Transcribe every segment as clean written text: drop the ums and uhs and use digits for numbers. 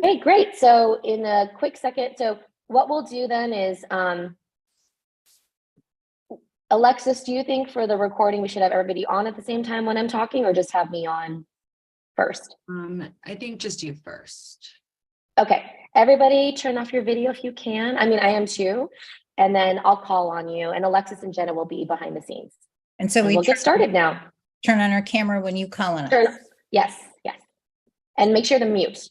Okay, great. So in a quick second, so what we'll do then is, Alexis, do you think for the recording we should have everybody on at the same time when I'm talking, or just have me on first? I think just you first. Okay, everybody turn off your video if you can. I mean, I am too. And then I'll call on you, and Alexis and Jenna will be behind the scenes. And so we'll get started now. Turn on our camera when you call on us. Yes. And make sure to mute.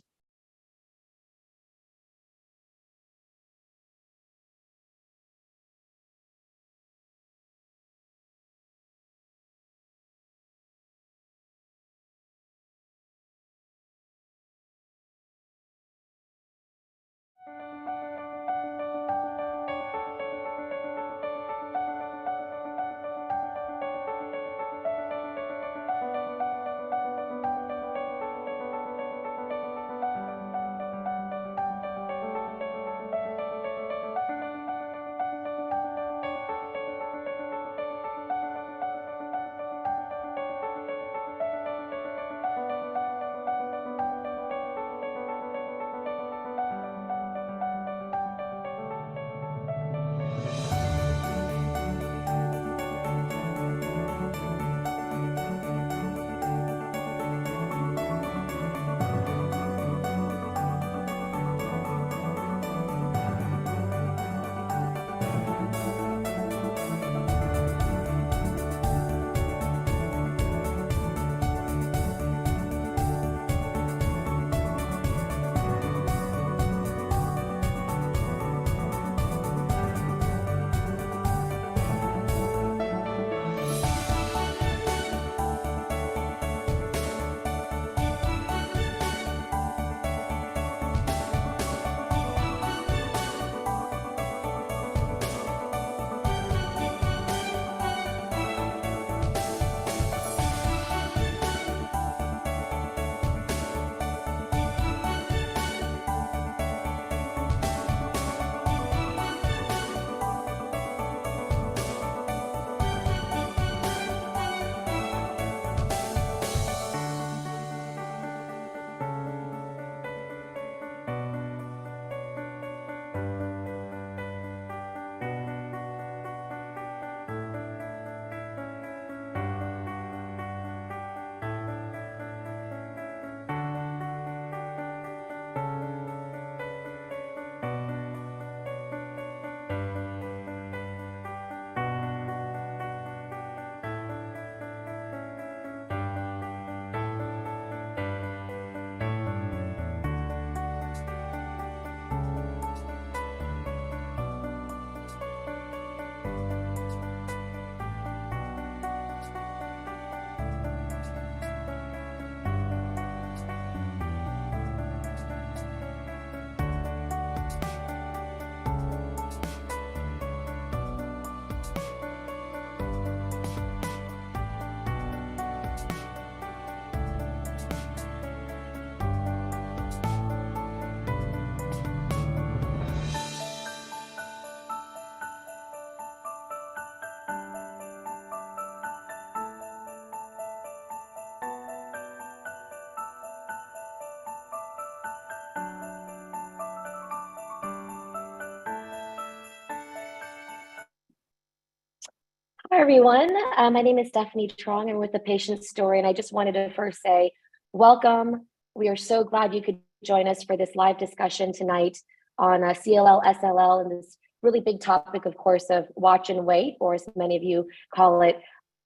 Hi, everyone. My name is Stephanie Trong. I'm with The Patient Story, and I just wanted to first say welcome. We are so glad you could join us for this live discussion tonight on CLL, SLL, and this really big topic, of course, of watch and wait, or as many of you call it,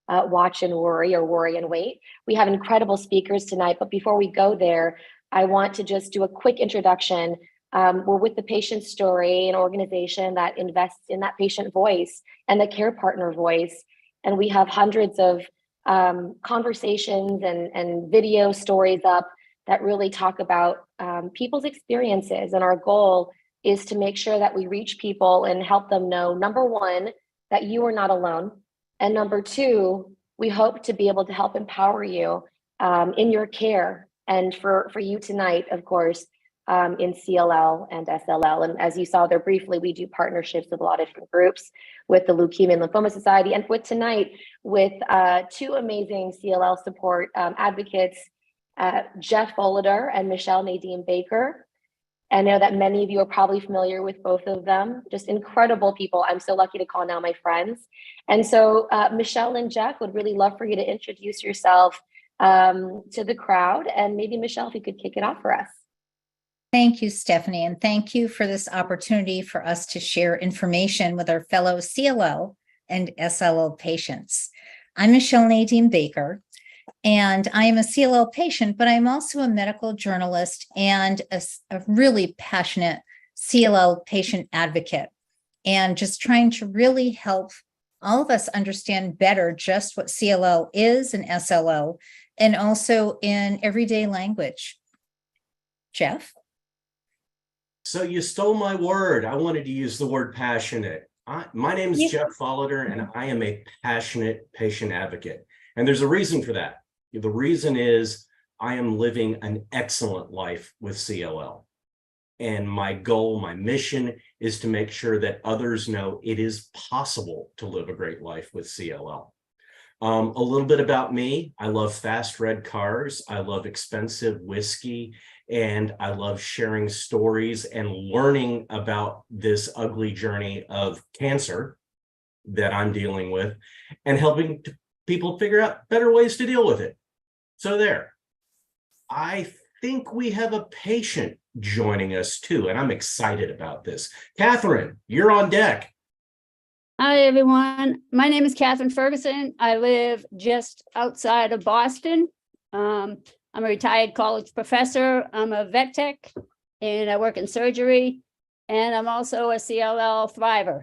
watch and worry, or worry and wait. We have incredible speakers tonight, but before we go there, I want to just do a quick introduction. We're with The Patient Story, an organization that invests in that patient voice and the care partner voice. And we have hundreds of conversations and video stories up that really talk about people's experiences. And our goal is to make sure that we reach people and help them know, number one, that you are not alone. And number two, we hope to be able to help empower you in your care. And for you tonight, of course, in CLL and SLL. And as you saw there briefly, we do partnerships with a lot of different groups, with the Leukemia and Lymphoma Society, and with tonight with two amazing CLL support advocates, Jeff Bollider and Michelle Nadine Baker. I know that many of you are probably familiar with both of them, just incredible people. I'm so lucky to call now my friends. And so Michelle and Jeff would really love for you to introduce yourself to the crowd. And maybe Michelle, if you could kick it off for us. Thank you, Stephanie, and thank you for this opportunity for us to share information with our fellow CLL and SLL patients. I'm Michelle Nadine Baker, and I am a CLL patient, but I'm also a medical journalist and a really passionate CLL patient advocate, and just trying to really help all of us understand better just what CLL is and SLL, and also in everyday language. Jeff? So you stole my word. I wanted to use the word passionate. My name is Jeff Folliter, and I am a passionate patient advocate. And there's a reason for that. The reason is I am living an excellent life with CLL. And my goal, my mission is to make sure that others know it is possible to live a great life with CLL. A little bit about me. I love fast red cars. I love expensive whiskey. And I love sharing stories and learning about this ugly journey of cancer that I'm dealing with and helping people figure out better ways to deal with it. So there. I think we have a patient joining us too, and I'm excited about this. Catherine, you're on deck. Hi, everyone. My name is Catherine Ferguson. I live just outside of Boston. I'm a retired college professor. I'm a vet tech, and I work in surgery. And I'm also a CLL thriver.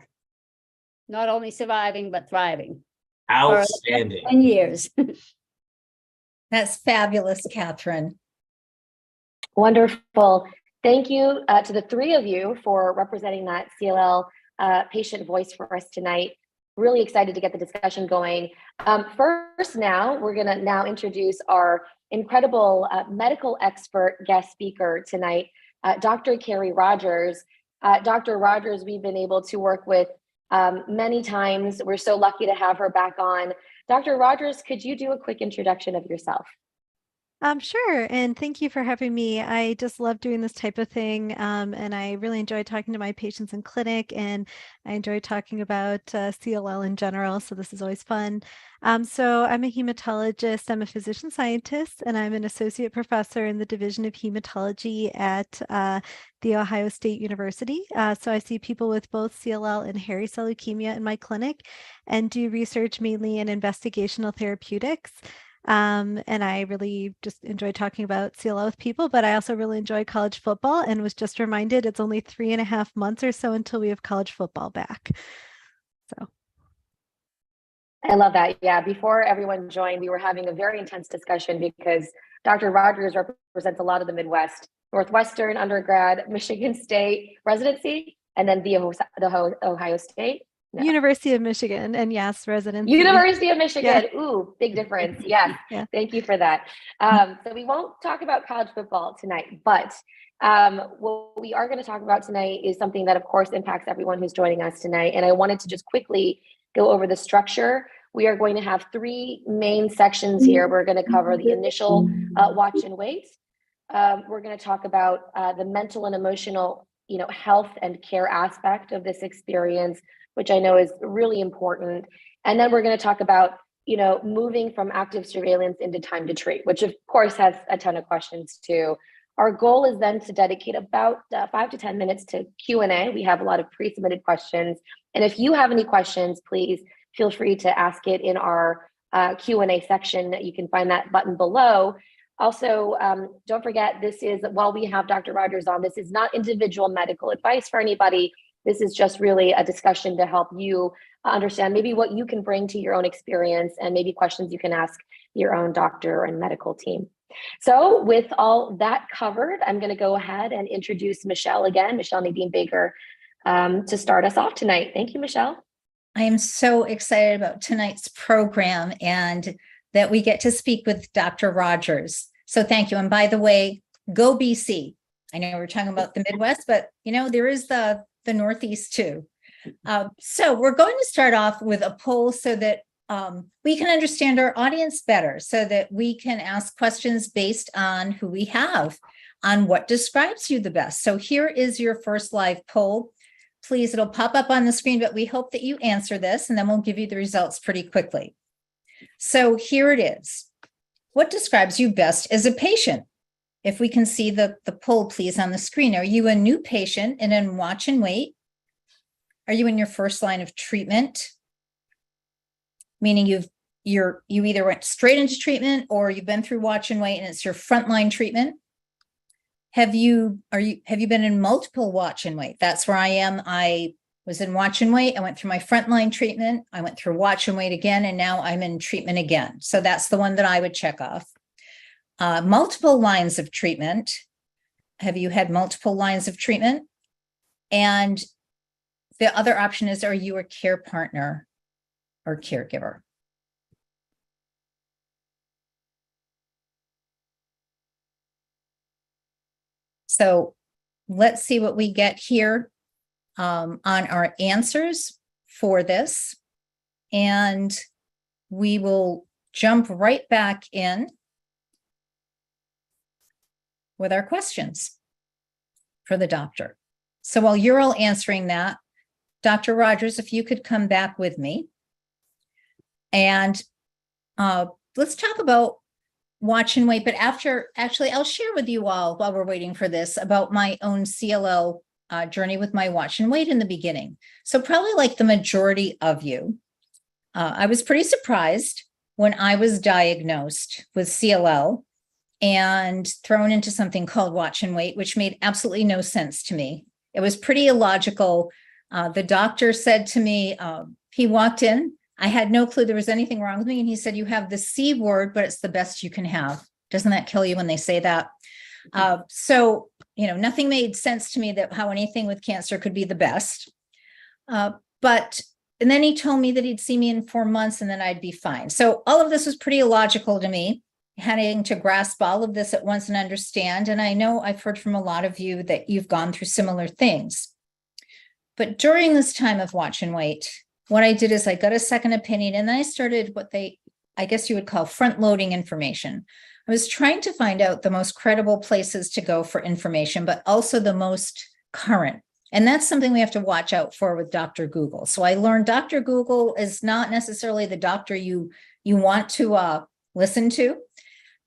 Not only surviving, but thriving. Outstanding. For 10 years. That's fabulous, Catherine. Wonderful. Thank you to the three of you for representing that CLL patient voice for us tonight. Really excited to get the discussion going. First now, we're gonna now introduce our incredible medical expert guest speaker tonight, Dr. Carrie Rogers. Dr. Rogers, we've been able to work with many times. We're so lucky to have her back on. Dr. Rogers, could you do a quick introduction of yourself? Sure. And thank you for having me. I just love doing this type of thing. And I really enjoy talking to my patients in clinic, and I enjoy talking about CLL in general. So this is always fun. So I'm a hematologist, I'm a physician scientist, and I'm an associate professor in the Division of Hematology at The Ohio State University. So I see people with both CLL and hairy cell leukemia in my clinic and do research mainly in investigational therapeutics. And I really just enjoy talking about CLL with people, but I also really enjoy college football and was just reminded it's only 3.5 months or so until we have college football back. So. I love that. Yeah, before everyone joined, we were having a very intense discussion because Dr. Rogers represents a lot of the Midwest, Northwestern undergrad, Michigan State residency, and then the Ohio State. No. University of Michigan, and yes, residency. University of Michigan. Yeah. Ooh, big difference. Yes. Yeah. Thank you for that. So we won't talk about college football tonight, but what we are going to talk about tonight is something that, of course, impacts everyone who's joining us tonight. And I wanted to just quickly go over the structure. We are going to have three main sections here. We're going to cover the initial watch and wait. We're going to talk about the mental and emotional, health and care aspect of this experience, which I know is really important. And then we're going to talk about, moving from active surveillance into time to treat, which of course has a ton of questions too. Our goal is then to dedicate about 5 to 10 minutes to Q&A. We have a lot of pre-submitted questions. And if you have any questions, please feel free to ask it in our Q&A section. You can find that button below. Also, don't forget, while we have Dr. Rogers on, this is not individual medical advice for anybody. This is just really a discussion to help you understand maybe what you can bring to your own experience and maybe questions you can ask your own doctor and medical team. So with all that covered, I'm going to go ahead and introduce Michelle again, Michelle Nadine Baker, to start us off tonight. Thank you, Michelle. I am so excited about tonight's program and that we get to speak with Dr. Rogers. So thank you. And by the way, go BC. I know we're talking about the Midwest, but there is the Northeast too. So we're going to start off with a poll so that we can understand our audience better, so that we can ask questions based on who we have. on what describes you the best. So here is your first live poll. Please, it'll pop up on the screen, but we hope that you answer this, and then we'll give you the results pretty quickly. So here it is. What describes you best as a patient? If we can see the poll, please, on the screen. Are you a new patient and in watch and wait? Are you in your first line of treatment? Meaning you either went straight into treatment or you've been through watch and wait and it's your frontline treatment. Have you been in multiple watch and wait? That's where I am. I was in watch and wait. I went through my frontline treatment. I went through watch and wait again, and now I'm in treatment again. So that's the one that I would check off. Multiple lines of treatment. Have you had multiple lines of treatment? And the other option is, are you a care partner or caregiver? So let's see what we get here on our answers for this. And we will jump right back in with our questions for the doctor. So while you're all answering that, Dr. Rogers, if you could come back with me. And let's talk about watch and wait. But actually, I'll share with you all while we're waiting for this about my own CLL journey with my watch and wait in the beginning. So probably like the majority of you, I was pretty surprised when I was diagnosed with CLL and thrown into something called watch and wait, which made absolutely no sense to me. It was pretty illogical. The doctor said to me, he walked in, I had no clue there was anything wrong with me. And he said, you have the C word, but it's the best you can have. Doesn't that kill you when they say that? So, nothing made sense to me that how anything with cancer could be the best. And then he told me that he'd see me in 4 months and then I'd be fine. So all of this was pretty illogical to me, having to grasp all of this at once and understand. And I know I've heard from a lot of you that you've gone through similar things. But during this time of watch and wait, what I did is I got a second opinion, and then I started what I guess you would call front loading information. I was trying to find out the most credible places to go for information, but also the most current. And that's something we have to watch out for with Dr. Google. So I learned Dr. Google is not necessarily the doctor you want to listen to,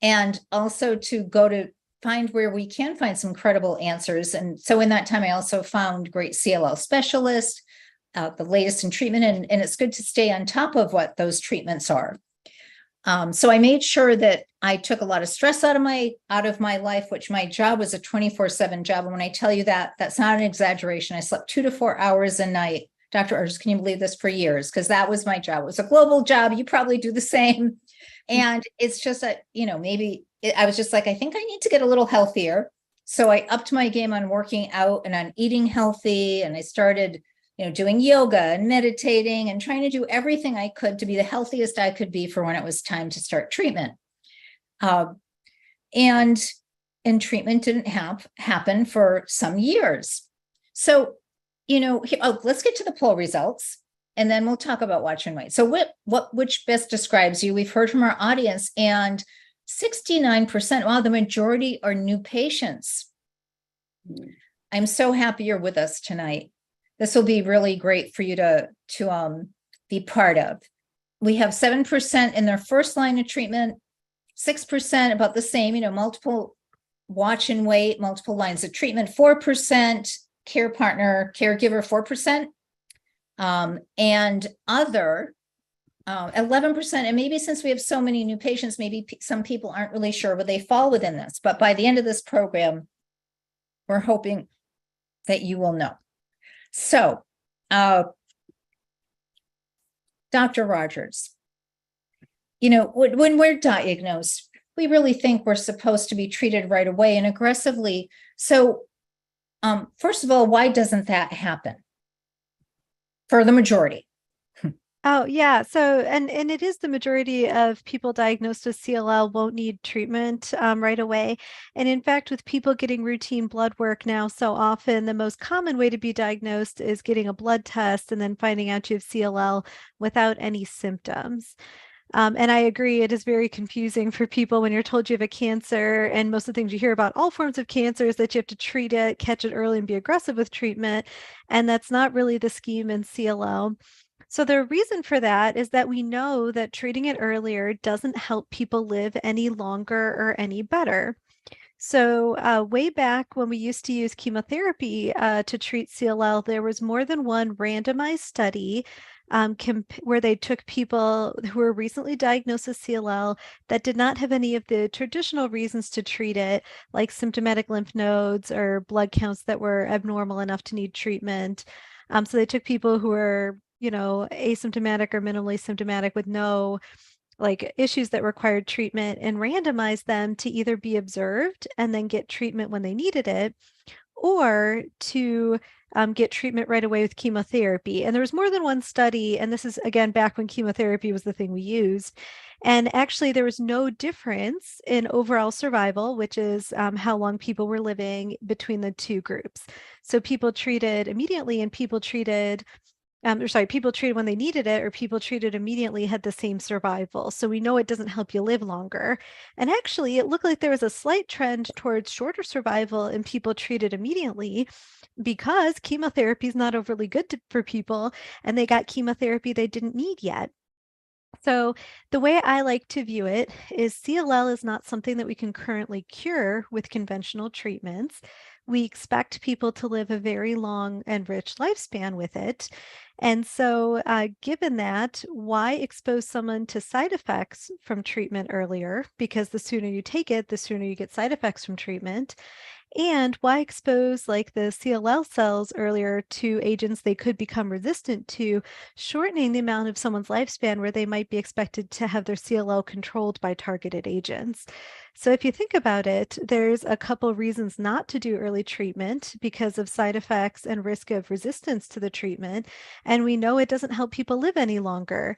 and also to go to find where we can find some credible answers. And so in that time, I also found great CLL specialists, the latest in treatment, and it's good to stay on top of what those treatments are. So I made sure that I took a lot of stress out of my life, which my job was a 24/7 job. And when I tell you that, that's not an exaggeration. I slept 2 to 4 hours a night. Dr. Arges, can you believe this, for years? Because that was my job. It was a global job. You probably do the same. And it's just that, I was just like, I think I need to get a little healthier. So I upped my game on working out and on eating healthy. And I started doing yoga and meditating and trying to do everything I could to be the healthiest I could be for when it was time to start treatment. And treatment didn't happen for some years. So, let's get to the poll results, and then we'll talk about watch and wait. So which best describes you? We've heard from our audience, and 69%, wow, the majority are new patients. I'm so happy you're with us tonight. This will be really great for you to be part of. We have 7% in their first line of treatment, 6% about the same, multiple watch and wait, multiple lines of treatment, 4% care partner, caregiver, 4%, and other 11%. And maybe since we have so many new patients, maybe some people aren't really sure where they fall within this. But by the end of this program, we're hoping that you will know. So, Dr. Rogers, when we're diagnosed, we really think we're supposed to be treated right away and aggressively. So, first of all, why doesn't that happen for the majority? Oh, yeah. So, and it is the majority of people diagnosed with CLL won't need treatment right away. And in fact, with people getting routine blood work now, so often the most common way to be diagnosed is getting a blood test and then finding out you have CLL without any symptoms. And I agree, it is very confusing for people when you're told you have a cancer. And most of the things you hear about all forms of cancer is that you have to treat it, catch it early, and be aggressive with treatment. And that's not really the scheme in CLL. So the reason for that is that we know that treating it earlier doesn't help people live any longer or any better. So way back when we used to use chemotherapy to treat CLL, there was more than one randomized study where they took people who were recently diagnosed with CLL that did not have any of the traditional reasons to treat it, like symptomatic lymph nodes or blood counts that were abnormal enough to need treatment. So they took people who were, asymptomatic or minimally symptomatic with no like issues that required treatment and randomized them to either be observed and then get treatment when they needed it, or to get treatment right away with chemotherapy. And there was more than one study, and this is again back when chemotherapy was the thing we used. And actually, there was no difference in overall survival, which is how long people were living between the two groups. So people treated immediately and people treated people treated when they needed it or people treated immediately had the same survival. So we know it doesn't help you live longer. And actually, it looked like there was a slight trend towards shorter survival in people treated immediately because chemotherapy is not overly good for people and they got chemotherapy they didn't need yet. So the way I like to view it is CLL is not something that we can currently cure with conventional treatments. We expect people to live a very long and rich lifespan with it. And so, given that, why expose someone to side effects from treatment earlier? Because the sooner you take it, the sooner you get side effects from treatment. And why expose like the CLL cells earlier to agents they could become resistant to, shortening the amount of someone's lifespan where they might be expected to have their CLL controlled by targeted agents? So if you think about it, there's a couple reasons not to do early treatment because of side effects and risk of resistance to the treatment. And we know it doesn't help people live any longer.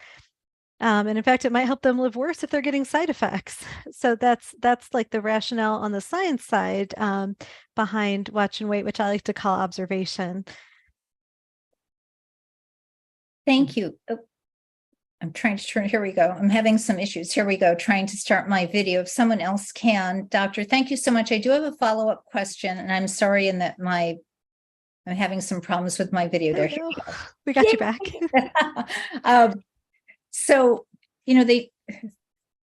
And in fact, it might help them live worse if they're getting side effects. So that's like the rationale on the science side behind watch and wait, which I like to call observation. Thank you. Oh, I'm trying to turn, here we go. I'm having some issues. Here we go, trying to start my video. If someone else can, Doctor, thank you so much. I do have a follow-up question, and I'm sorry in that I'm having some problems with my video there. No, we got you back. So,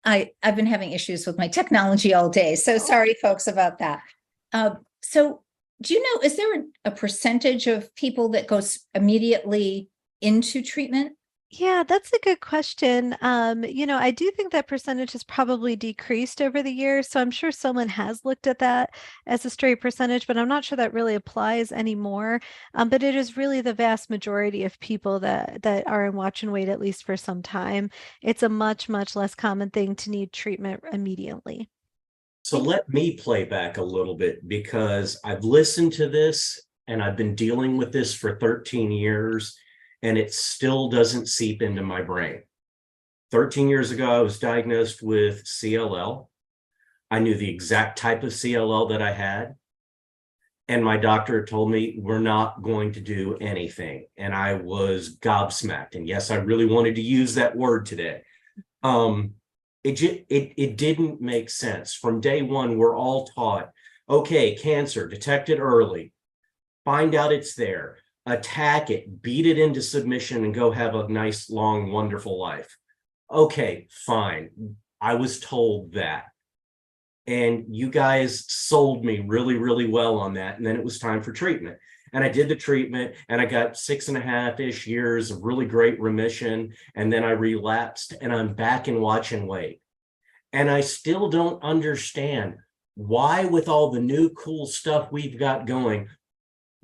I've been having issues with my technology all day. So sorry, folks, about that. So do you know, is there a percentage of people that goes immediately into treatment? Yeah, that's a good question. I do think that percentage has probably decreased over the years. So I'm sure someone has looked at that as a straight percentage, but I'm not sure that really applies anymore. But it is really the vast majority of people that are in watch and wait, at least for some time. It's a much, much less common thing to need treatment immediately. So let me play back a little bit because I've listened to this and I've been dealing with this for 13 years. And it still doesn't seep into my brain. 13 years ago, I was diagnosed with CLL. I knew the exact type of CLL that I had. And my doctor told me, we're not going to do anything. And I was gobsmacked. And yes, I really wanted to use that word today. It didn't make sense. From day one, we're all taught, okay, cancer, detect it early, find out it's there, attack it, beat it into submission, and go have a nice, long, wonderful life. Okay, fine. I was told that. And you guys sold me really, really well on that. And then it was time for treatment. And I did the treatment and I got 6.5-ish years of really great remission. And then I relapsed and I'm back in watch and wait. And I still don't understand why, with all the new cool stuff we've got going,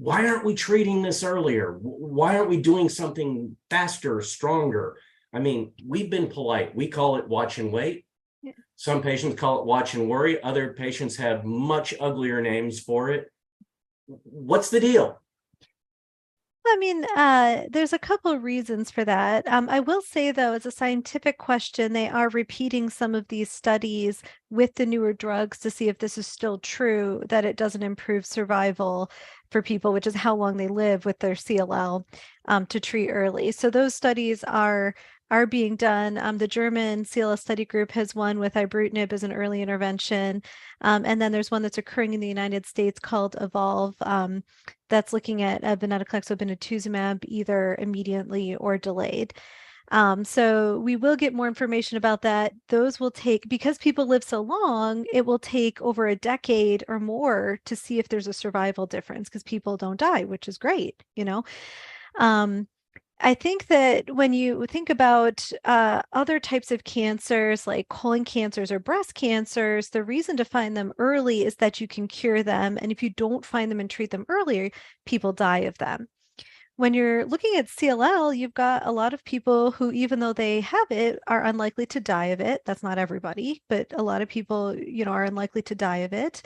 why aren't we treating this earlier? Why aren't we doing something faster, stronger? I mean, we've been polite. We call it watch and wait. Yeah. Some patients call it watch and worry. Other patients have much uglier names for it. What's the deal? I mean, there's a couple of reasons for that. I will say, though, as a scientific question, they are repeating some of these studies with the newer drugs to see if this is still true, that it doesn't improve survival for people, which is how long they live with their CLL, to treat early. So those studies are are being done. The German CLL study group has one with ibrutinib as an early intervention. And then there's one that's occurring in the United States called Evolve, that's looking at venetoclax obinutuzumab either immediately or delayed. So we will get more information about that. Those will take, because people live so long, it will take over a decade or more to see if there's a survival difference because people don't die, which is great, you know. I think that when you think about other types of cancers like colon cancers or breast cancers, the reason to find them early is that you can cure them. And if you don't find them and treat them earlier, people die of them. When you're looking at CLL, you've got a lot of people who, even though they have it, are unlikely to die of it. That's not everybody, but a lot of people, you know, are unlikely to die of it.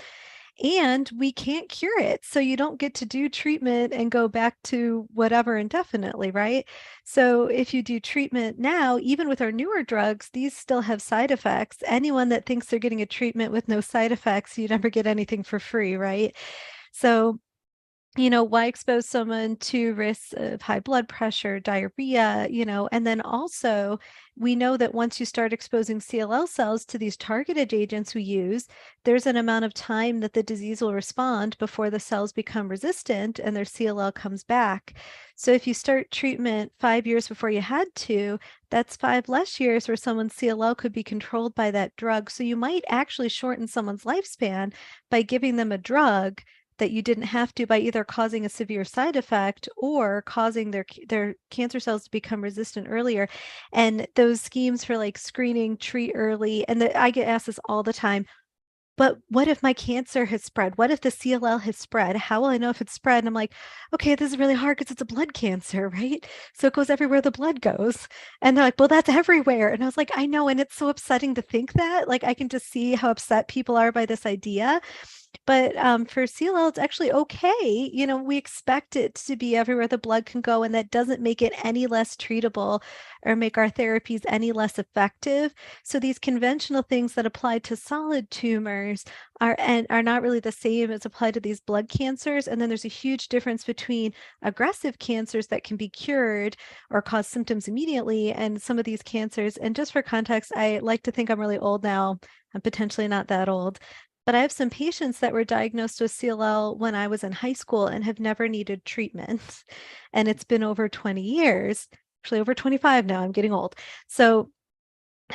And we can't cure it. So you don't get to do treatment and go back to whatever indefinitely, right? So if you do treatment now, even with our newer drugs, these still have side effects. Anyone that thinks they're getting a treatment with no side effects, you never get anything for free, right? So you know, why expose someone to risks of high blood pressure, diarrhea, you know, and then also we know that once you start exposing CLL cells to these targeted agents we use, there's an amount of time that the disease will respond before the cells become resistant and their CLL comes back. So if you start treatment 5 years before you had to, that's 5 less years where someone's CLL could be controlled by that drug. So you might actually shorten someone's lifespan by giving them a drug that you didn't have to by either causing a severe side effect or causing their cancer cells to become resistant earlier. And those schemes for like screening, treat early, and I get asked this all the time, but what if my cancer has spread? What if the CLL has spread? How will I know if it's spread? And I'm like, okay, this is really hard because it's a blood cancer, right? So it goes everywhere the blood goes. And they're like, well, that's everywhere. And I was like, I know. And it's so upsetting to think that. Like, I can just see how upset people are by this idea. But for CLL, it's actually okay. You know, we expect it to be everywhere the blood can go, and that doesn't make it any less treatable or make our therapies any less effective. So these conventional things that apply to solid tumors are not really the same as applied to these blood cancers. And then there's a huge difference between aggressive cancers that can be cured or cause symptoms immediately and some of these cancers. And just for context, I like to think I'm really old now. I'm potentially not that old. But I have some patients that were diagnosed with CLL when I was in high school and have never needed treatment. And it's been over 20 years, actually over 25 now. I'm getting old. So,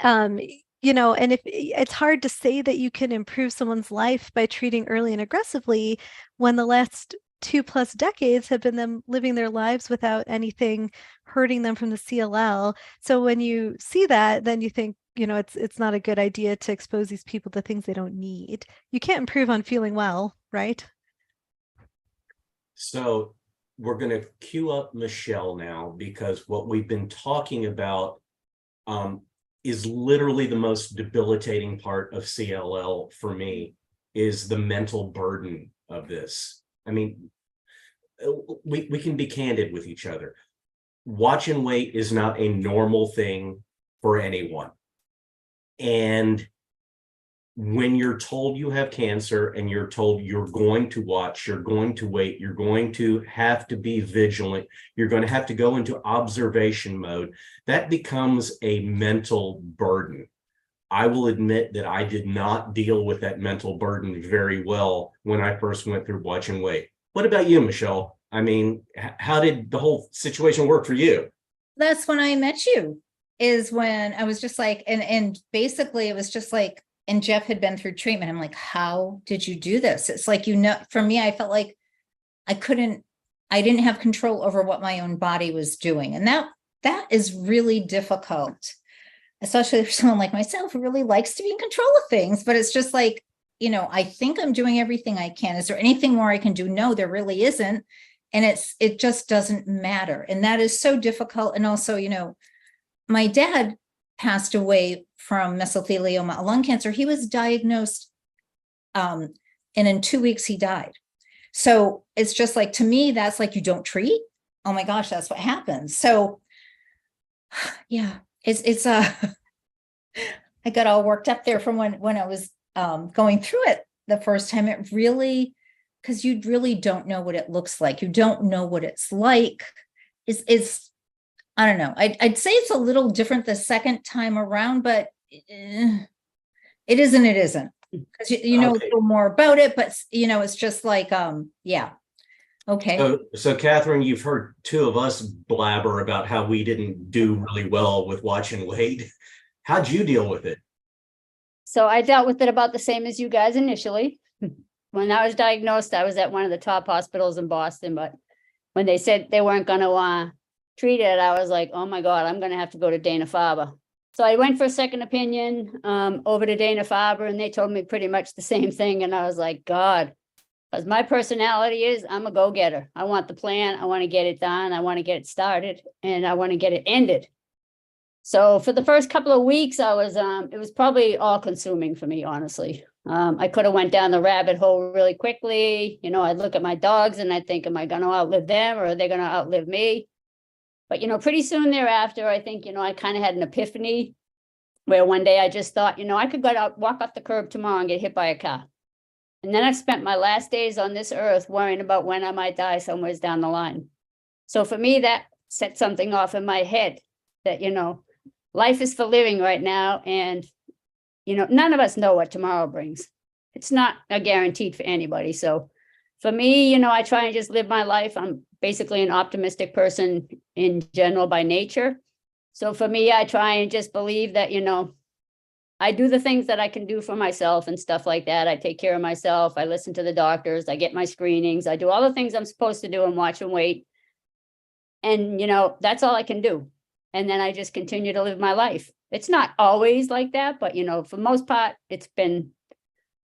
you know, and if it's hard to say that you can improve someone's life by treating early and aggressively when the last 2+ decades have been them living their lives without anything hurting them from the CLL. So when you see that, then you think, you know, it's not a good idea to expose these people to things they don't need. You can't improve on feeling well, right? So we're going to queue up Michelle now, because what we've been talking about is literally the most debilitating part of CLL for me, is the mental burden of this. I mean, we can be candid with each other. Watch and wait is not a normal thing for anyone. And when you're told you have cancer and you're told you're going to watch, you're going to wait, you're going to have to be vigilant, you're going to have to go into observation mode, that becomes a mental burden. I will admit that I did not deal with that mental burden very well when I first went through watch and wait. What about you, Michelle? I mean, how did the whole situation work for you? That's when I met you, is when I was just like, and basically it was just like, and Jeff had been through treatment. I'm like, how did you do this? It's like, you know, for me, I felt like I didn't have control over what my own body was doing. And that is really difficult, especially for someone like myself who really likes to be in control of things. But it's just like, you know, I think I'm doing everything I can. Is there anything more I can do? No, there really isn't. And it just doesn't matter. And that is so difficult. And also, you know, my dad passed away from mesothelioma, lung cancer. He was diagnosed, and in 2 weeks he died. So it's just like, to me, that's like, you don't treat. Oh my gosh, that's what happens. So yeah, it's I got all worked up there from when I was going through it the first time. It really, because you really don't know what it looks like. You don't know what it's like. It's I don't know. I'd say it's a little different the second time around, but it isn't, it isn't. Because you know a Okay. little more about it, but it's just like, yeah. Okay. So Catherine, you've heard two of us blabber about how we didn't do really well with watch and wait. How'd you deal with it? So I dealt with it about the same as you guys initially. When I was diagnosed, I was at one of the top hospitals in Boston, but when they said they weren't gonna treat it, I was like, oh my God, I'm gonna have to go to Dana-Farber. So I went for a second opinion over to Dana-Farber, and they told me pretty much the same thing. And I was like, God, because my personality is I'm a go-getter. I want the plan. I want to get it done. I want to get it started, and I want to get it ended. So for the first couple of weeks, I was it was probably all consuming for me, honestly. I could have went down the rabbit hole really quickly. I'd look at my dogs and I'd think, am I going to outlive them, or are they going to outlive me? But, pretty soon thereafter, I think, I kind of had an epiphany where one day I just thought, I could go out, walk off the curb tomorrow and get hit by a car. And then I've spent my last days on this earth worrying about when I might die somewhere down the line. So for me, that set something off in my head that, life is for living right now. And, none of us know what tomorrow brings. It's not a guaranteed for anybody. So for me, I try and just live my life. I'm basically an optimistic person in general by nature. So for me, I try and just believe that, I do the things that I can do for myself and stuff like that. I take care of myself. I listen to the doctors. I get my screenings. I do all the things I'm supposed to do and watch and wait. And, that's all I can do. And then I just continue to live my life. It's not always like that, but, for the most part, it's been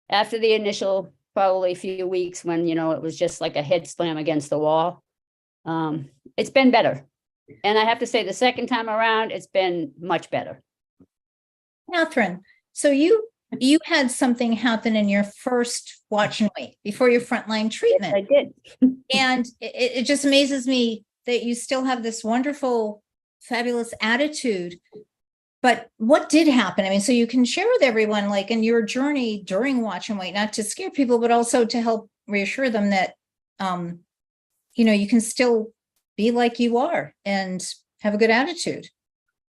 after the initial probably few weeks when, it was just like a head slam against the wall. It's been better. And I have to say the second time around, it's been much better. Catherine, so you had something happen in your first watch and wait before your frontline treatment. Yes, I did. And it just amazes me that you still have this wonderful, fabulous attitude. But what did happen? I mean, so you can share with everyone, like in your journey during watch and wait, not to scare people, but also to help reassure them that, you can still be like you are and have a good attitude.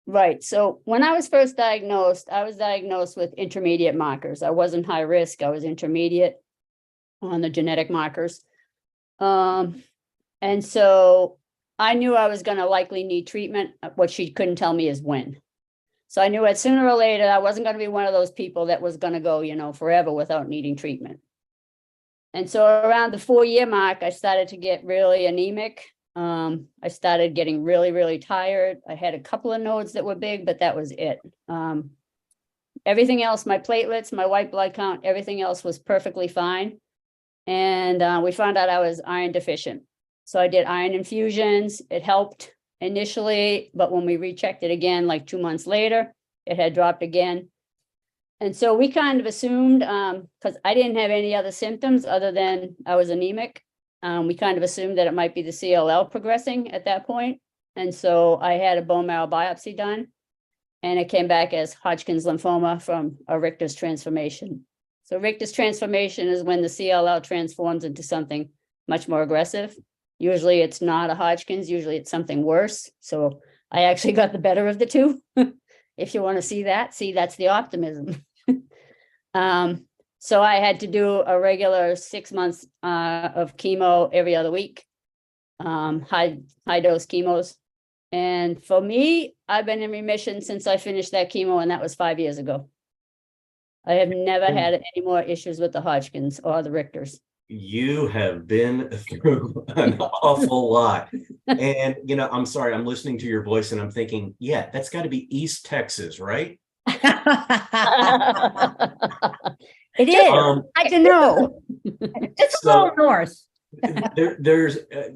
Right. So when I was first diagnosed, I was diagnosed with intermediate markers. I wasn't high risk. I was intermediate on the genetic markers. And so I knew I was going to likely need treatment. What she couldn't tell me is when. So I knew that sooner or later, I wasn't going to be one of those people that was going to go, forever without needing treatment. And so around the 4-year mark, I started to get really anemic. I started getting really, really tired. I had a couple of nodes that were big, but that was it. Everything else, my platelets, my white blood count, everything else was perfectly fine. And we found out I was iron deficient. So I did iron infusions. It helped initially, but when we rechecked it again, like 2 months later, it had dropped again. And so we kind of assumed, because I didn't have any other symptoms other than I was anemic. We kind of assumed that it might be the CLL progressing at that point. And so I had a bone marrow biopsy done, and it came back as Hodgkin's lymphoma from a Richter's transformation. So Richter's transformation is when the CLL transforms into something much more aggressive. Usually it's not a Hodgkin's, usually it's something worse. So I actually got the better of the two. If you want to see, that's the optimism. So I had to do a regular 6 months of chemo every other week, high dose chemos. And for me, I've been in remission since I finished that chemo, and that was 5 years ago. I have never had any more issues with the Hodgkin's or the Richters. You have been through an awful lot. And, I'm sorry, I'm listening to your voice and I'm thinking, yeah, that's got to be East Texas, right? It is. I don't know. It's a little north.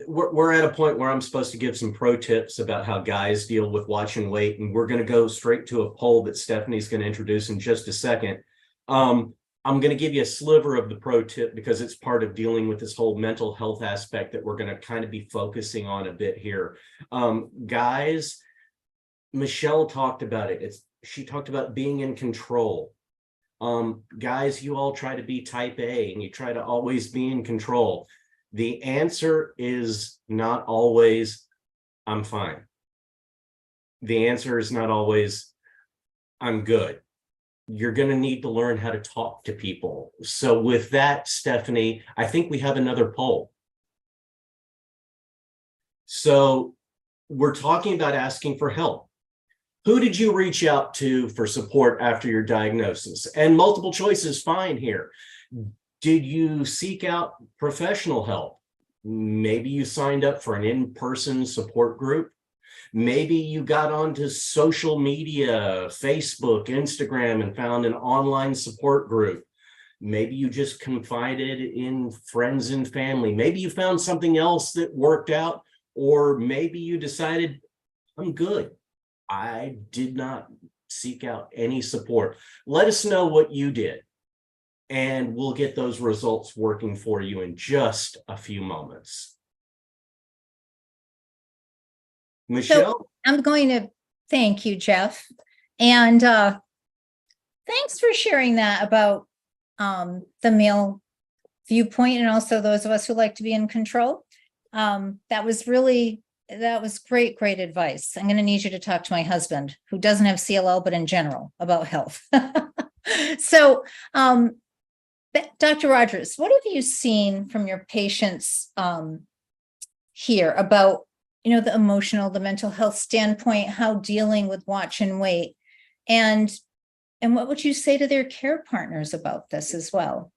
We're at a point where I'm supposed to give some pro tips about how guys deal with watch and wait, and we're going to go straight to a poll that Stephanie's going to introduce in just a second. I'm going to give you a sliver of the pro tip because it's part of dealing with this whole mental health aspect that we're going to kind of be focusing on a bit here. Guys, Michelle talked about it. She talked about being in control. Guys, you all try to be type A and you try to always be in control. The answer is not always, I'm fine. the answer is not always, I'm good. You're going to need to learn how to talk to people. So with that, Stephanie, I think we have another poll. So we're talking about asking for help. Who did you reach out to for support after your diagnosis? And multiple choice is fine here. Did you seek out professional help? Maybe you signed up for an in-person support group. Maybe you got onto social media, Facebook, Instagram, and found an online support group. Maybe you just confided in friends and family. Maybe you found something else that worked out, or maybe you decided, I'm good. I did not seek out any support. Let us know what you did, and we'll get those results working for you in just a few moments. Michelle? I'm going to thank you, Jeff. And thanks for sharing that about the male viewpoint, and also those of us who like to be in control. That was great advice. I'm going to need you to talk to my husband, who doesn't have CLL, but in general about health. So, Dr. Rogers, what have you seen from your patients here about, the emotional, the mental health standpoint, how dealing with watch and wait, and what would you say to their care partners about this as well?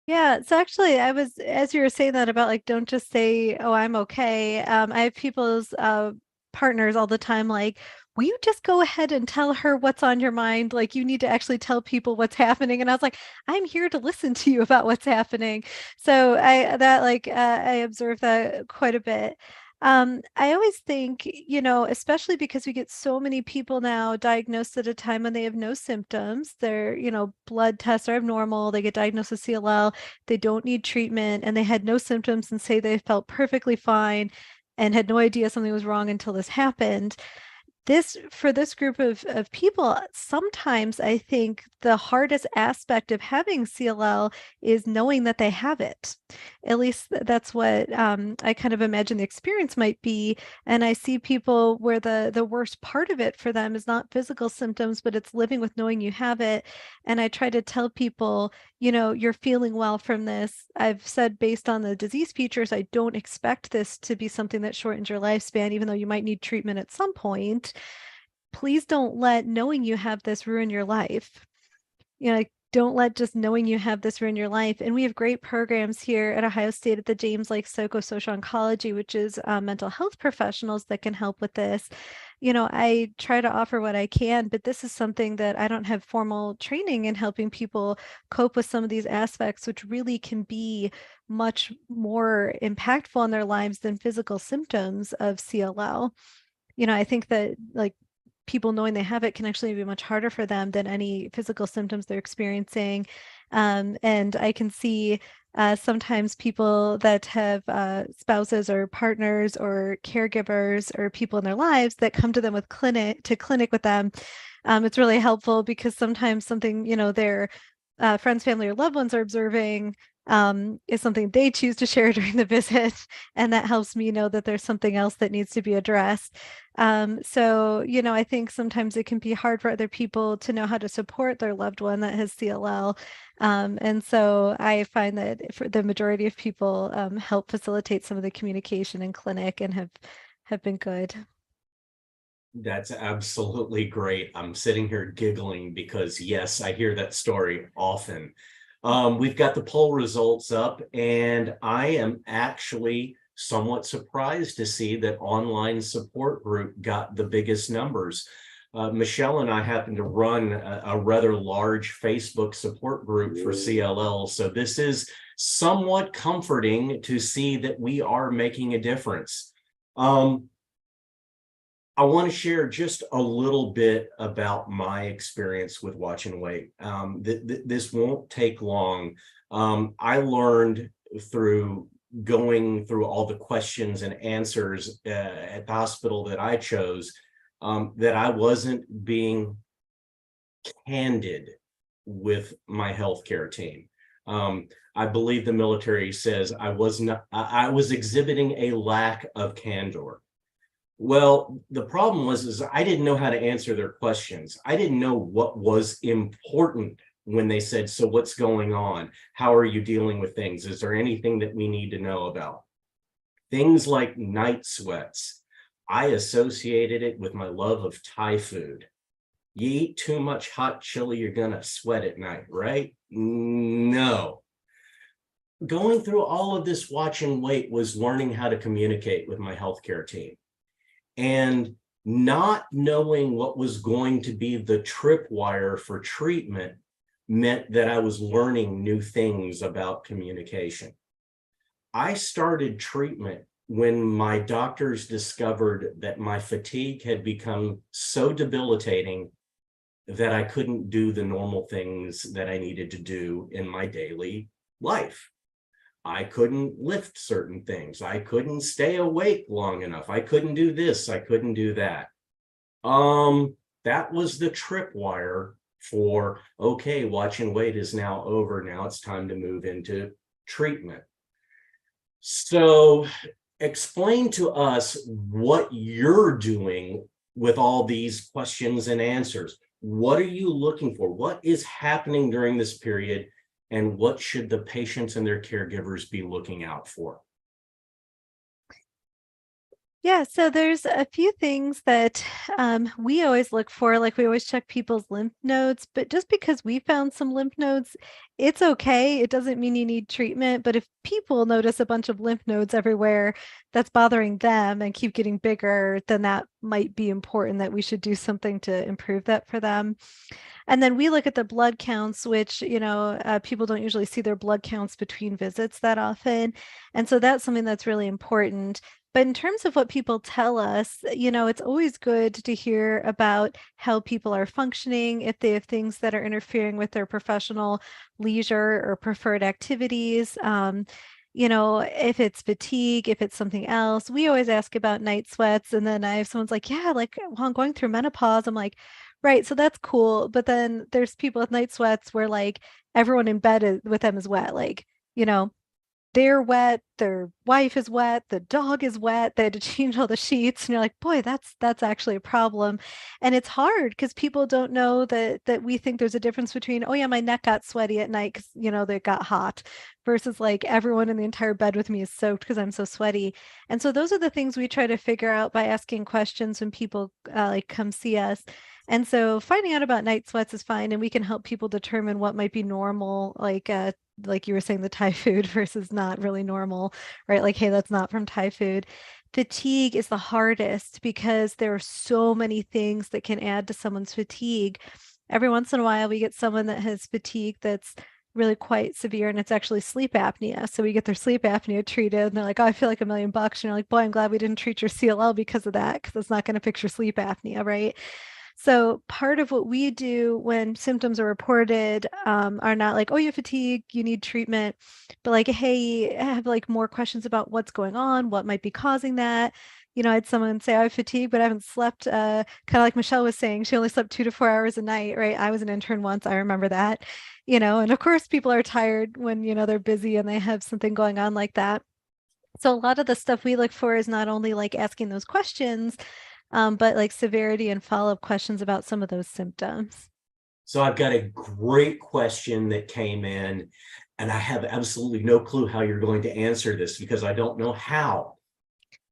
Yeah, so actually, as you were saying that about like, don't just say, oh, I'm okay. I have people's partners all the time, like, will you just go ahead and tell her what's on your mind? Like, you need to actually tell people what's happening. And I was like, I'm here to listen to you about what's happening. So I observe that quite a bit. I always think, especially because we get so many people now diagnosed at a time when they have no symptoms, their, blood tests are abnormal, they get diagnosed with CLL, they don't need treatment, and they had no symptoms and say they felt perfectly fine and had no idea something was wrong until this happened. For this group of people, sometimes I think the hardest aspect of having CLL is knowing that they have it. At least that's what I kind of imagine the experience might be. And I see people where the worst part of it for them is not physical symptoms, but it's living with knowing you have it. And I try to tell people, you're feeling well from this. I've said, based on the disease features, I don't expect this to be something that shortens your lifespan, even though you might need treatment at some point. Please don't let knowing you have this ruin your life. Like, don't let just knowing you have this ruin your life. And we have great programs here at Ohio State at the James, like psychosocial oncology, which is mental health professionals that can help with this. I try to offer what I can, but this is something that I don't have formal training in, helping people cope with some of these aspects, which really can be much more impactful in their lives than physical symptoms of CLL. I think that, like, people knowing they have it can actually be much harder for them than any physical symptoms they're experiencing. And I can see sometimes people that have spouses or partners or caregivers or people in their lives that come to them with clinic with them. It's really helpful because sometimes something, their friends, family, or loved ones are observing is something they choose to share during the visit. And that helps me know that there's something else that needs to be addressed. So, I think sometimes it can be hard for other people to know how to support their loved one that has CLL. And so I find that for the majority of people, help facilitate some of the communication in clinic and have been good. That's absolutely great. I'm sitting here giggling because, yes, I hear that story often. We've got the poll results up, and I am actually somewhat surprised to see that online support group got the biggest numbers. Michelle and I happen to run a rather large Facebook support group for CLL, so this is somewhat comforting to see that we are making a difference. I want to share just a little bit about my experience with watch and wait. This won't take long. I learned through going through all the questions and answers at the hospital that I chose that I wasn't being candid with my healthcare team. I believe the military says I was exhibiting a lack of candor. Well, the problem was I didn't know how to answer their questions. I didn't know what was important when they said, so what's going on? How are you dealing with things? Is there anything that we need to know about? Things like night sweats. I associated it with my love of Thai food. You eat too much hot chili, you're gonna sweat at night, right? No. Going through all of this watch and wait was learning how to communicate with my healthcare team. And not knowing what was going to be the tripwire for treatment meant that I was learning new things about communication. I started treatment when my doctors discovered that my fatigue had become so debilitating that I couldn't do the normal things that I needed to do in my daily life. I couldn't lift certain things. I couldn't stay awake long enough. I couldn't do this. I couldn't do that. That was the tripwire for, okay, watch and wait is now over. Now it's time to move into treatment. So explain to us what you're doing with all these questions and answers. What are you looking for? What is happening during this period? And what should the patients and their caregivers be looking out for? Yeah, so there's a few things that we always look for. Like we always check people's lymph nodes, but just because we found some lymph nodes, it's okay. It doesn't mean you need treatment. But if people notice a bunch of lymph nodes everywhere that's bothering them and keep getting bigger, then that might be important that we should do something to improve that for them. And then we look at the blood counts, which, people don't usually see their blood counts between visits that often. And so that's something that's really important. But in terms of what people tell us, it's always good to hear about how people are functioning, if they have things that are interfering with their professional leisure or preferred activities. If it's fatigue, if it's something else. We always ask about night sweats. And then I have someone's like, yeah, like while I'm going through menopause, I'm like, right, so that's cool. But then there's people with night sweats where like everyone in bed with them is wet. Like, they're wet, their wife is wet, the dog is wet, they had to change all the sheets. And you're like, boy, that's actually a problem. And it's hard because people don't know that we think there's a difference between, oh yeah, my neck got sweaty at night because they got hot, versus like everyone in the entire bed with me is soaked because I'm so sweaty. And so those are the things we try to figure out by asking questions when people like come see us. And so finding out about night sweats is fine, and we can help people determine what might be normal, like you were saying, the Thai food versus not really normal, right? Like, hey, that's not from Thai food. Fatigue is the hardest because there are so many things that can add to someone's fatigue. Every once in a while, we get someone that has fatigue that's really quite severe, and it's actually sleep apnea. So we get their sleep apnea treated, and they're like, oh, I feel like $1 million. And you're like, boy, I'm glad we didn't treat your CLL because of that, because it's not going to fix your sleep apnea, right? So part of what we do when symptoms are reported are not like, oh, you have fatigue, you need treatment, but like, hey, I have like more questions about what's going on, what might be causing that. I had someone say, I have fatigue, but I haven't slept, kind of like Michelle was saying, she only slept 2 to 4 hours a night, right? I was an intern once, I remember that, and of course people are tired when, they're busy and they have something going on like that. So a lot of the stuff we look for is not only like asking those questions, but like severity and follow-up questions about some of those symptoms. So I've got a great question that came in, and I have absolutely no clue how you're going to answer this because I don't know how.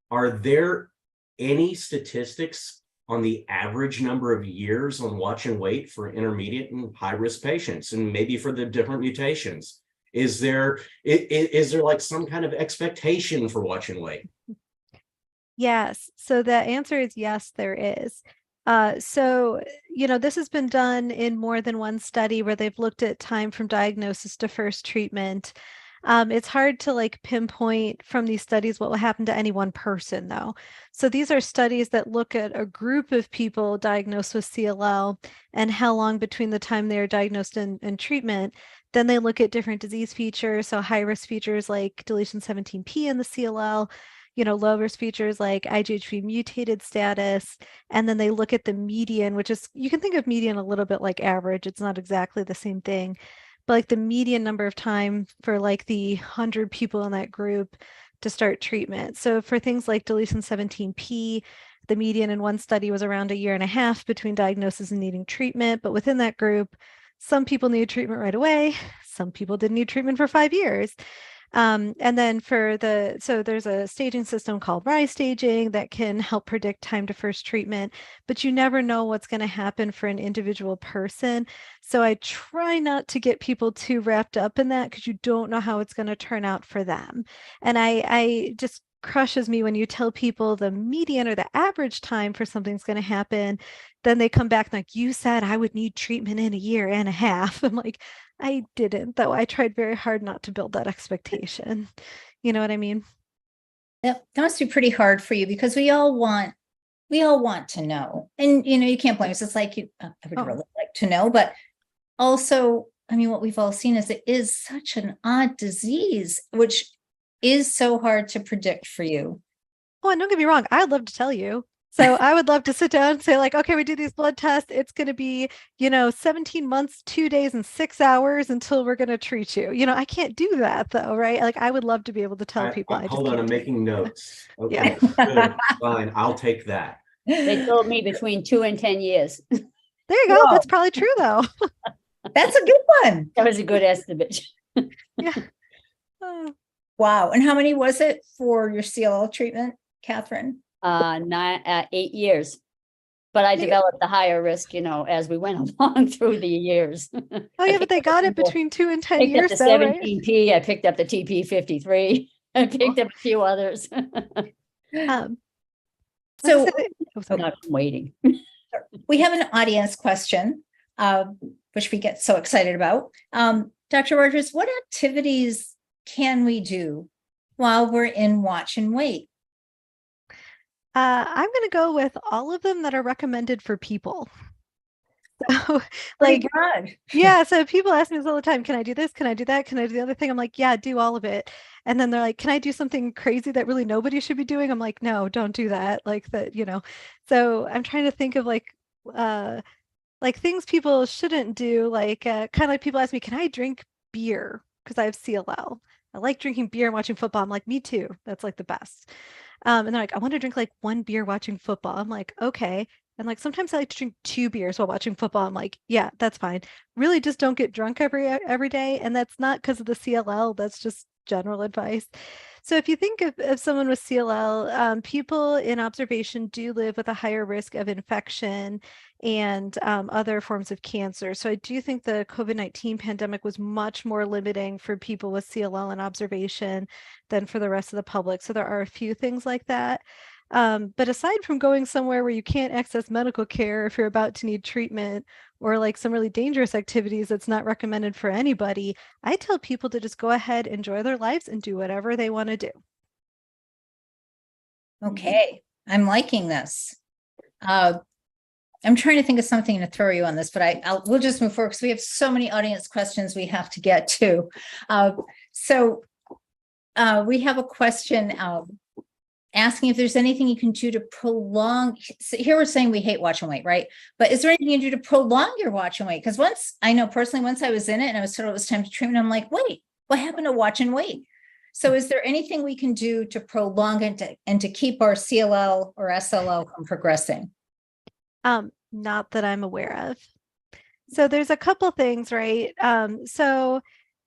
Are there any statistics on the average number of years on watch and wait for intermediate and high-risk patients, and maybe for the different mutations? Is there like some kind of expectation for watch and wait? Yes. So the answer is yes, there is. So, this has been done in more than one study where they've looked at time from diagnosis to first treatment. It's hard to like pinpoint from these studies what will happen to any one person, though. So these are studies that look at a group of people diagnosed with CLL and how long between the time they are diagnosed and treatment. Then they look at different disease features, so high risk features like deletion 17p in the CLL, low risk features like IGHV mutated status. And then they look at the median, which is, you can think of median a little bit like average. It's not exactly the same thing, but like the median number of time for like the 100 people in that group to start treatment. So for things like deletion 17p, The median in one study was around 1.5 years between diagnosis and needing treatment. But within that group, some people needed treatment right away. Some people didn't need treatment for 5 years. And then so there's a staging system called RISE staging that can help predict time to first treatment, but you never know what's going to happen for an individual person. So I try not to get people too wrapped up in that because you don't know how it's going to turn out for them. And I just crushes me when you tell people the median or the average time for something's going to happen, then they come back like, you said I would need treatment in 1.5 years. I'm like, I didn't, though. I tried very hard not to build that expectation. You know what I mean? That must be pretty hard for you because we all want to know. And, you can't blame us. It's like I would really like to know, but also, I mean, what we've all seen is it is such an odd disease, which is so hard to predict for you. Oh, and don't get me wrong, I'd love to tell you. So I would love to sit down and say like, okay, we do these blood tests. It's going to be, 17 months, 2 days and 6 hours until we're going to treat you. I can't do that though, right? Like I would love to be able to tell people. Hold on, I'm making notes. Okay, Yeah. good, fine, I'll take that. They told me between 2 and 10 years. There you go. Whoa. That's probably true though. That's a good one. That was a good estimate. Yeah. Oh. Wow. And how many was it for your CLL treatment, Catherine? 8 years. But I developed the higher risk, as we went along through the years. Oh yeah, but they got it between 2 and 10 I picked years up the though, right? 17P. I picked up the TP53. I picked up a few others. So Not waiting. we have an audience question, which we get so excited about. Dr. Rogers, what activities can we do while we're in watch and wait? I'm going to go with all of them that are recommended for people. So, Pretty good. yeah. So people ask me this all the time. Can I do this? Can I do that? Can I do the other thing? I'm like, yeah, do all of it. And then they're like, can I do something crazy that really nobody should be doing? I'm like, no, don't do that. Like that, So I'm trying to think of like things people shouldn't do. Like kind of like people ask me, can I drink beer? Because I have CLL. I like drinking beer and watching football. I'm like, me too. That's like the best. And they're like, I want to drink like 1 beer watching football. I'm like, okay. And like sometimes I like to drink 2 beers while watching football. I'm like, yeah, that's fine. Really just don't get drunk every day. And that's not because of the CLL. That's just general advice. So if you think of someone with CLL, people in observation do live with a higher risk of infection and other forms of cancer. So I do think the COVID-19 pandemic was much more limiting for people with CLL in observation than for the rest of the public. So there are a few things like that. But aside from going somewhere where you can't access medical care if you're about to need treatment, or like some really dangerous activities that's not recommended for anybody, I tell people to just go ahead, enjoy their lives, and do whatever they want to do. Okay, I'm liking this. I'm trying to think of something to throw you on this, but we'll just move forward because we have so many audience questions we have to get to. So we have a question asking if there's anything you can do to prolong. So here we're saying we hate watch and wait, right? But is there anything you can do to prolong your watch and wait? Because I know personally, once I was in it and I was told it was time to treatment, I'm like, wait, what happened to watch and wait? So is there anything we can do to prolong it and to keep our CLL or SLL from progressing? Not that I'm aware of. So there's a couple things, right?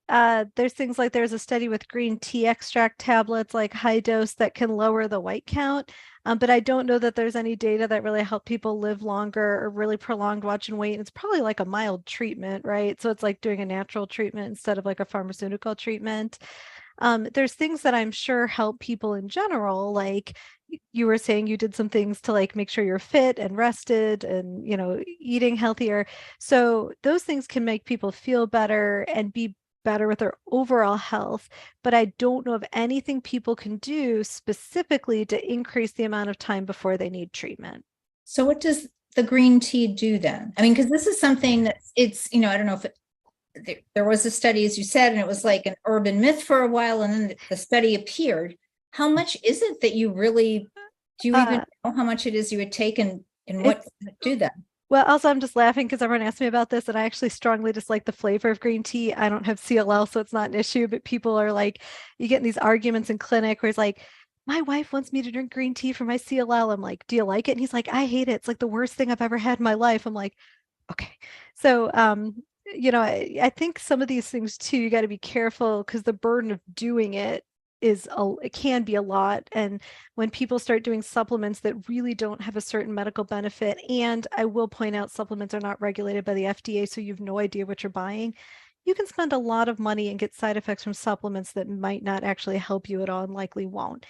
There's things like there's a study with green tea extract tablets, like high dose, that can lower the white count. But I don't know that there's any data that really help people live longer or really prolonged watch and wait. It's probably like a mild treatment, right? So it's like doing a natural treatment instead of like a pharmaceutical treatment. There's things that I'm sure help people in general, like you were saying you did some things to like make sure you're fit and rested and, eating healthier. So those things can make people feel better and be better with their overall health, but I don't know of anything people can do specifically to increase the amount of time before they need treatment. So what does the green tea do then? I mean, because this is something that it's, I don't know if there was a study, as you said, and it was like an urban myth for a while, and then the study appeared. How much is it that you really, do you even know how much it is you would take and what does it do then? Well, also, I'm just laughing because everyone asked me about this, and I actually strongly dislike the flavor of green tea. I don't have CLL, so it's not an issue, but people are like, you get in these arguments in clinic where it's like, my wife wants me to drink green tea for my CLL. I'm like, do you like it? And he's like, I hate it. It's like the worst thing I've ever had in my life. I'm like, okay. So, I think some of these things too, you got to be careful because the burden of doing it it can be a lot. And when people start doing supplements that really don't have a certain medical benefit, and I will point out supplements are not regulated by the FDA, so you have no idea what you're buying. You can spend a lot of money and get side effects from supplements that might not actually help you at all and likely won't.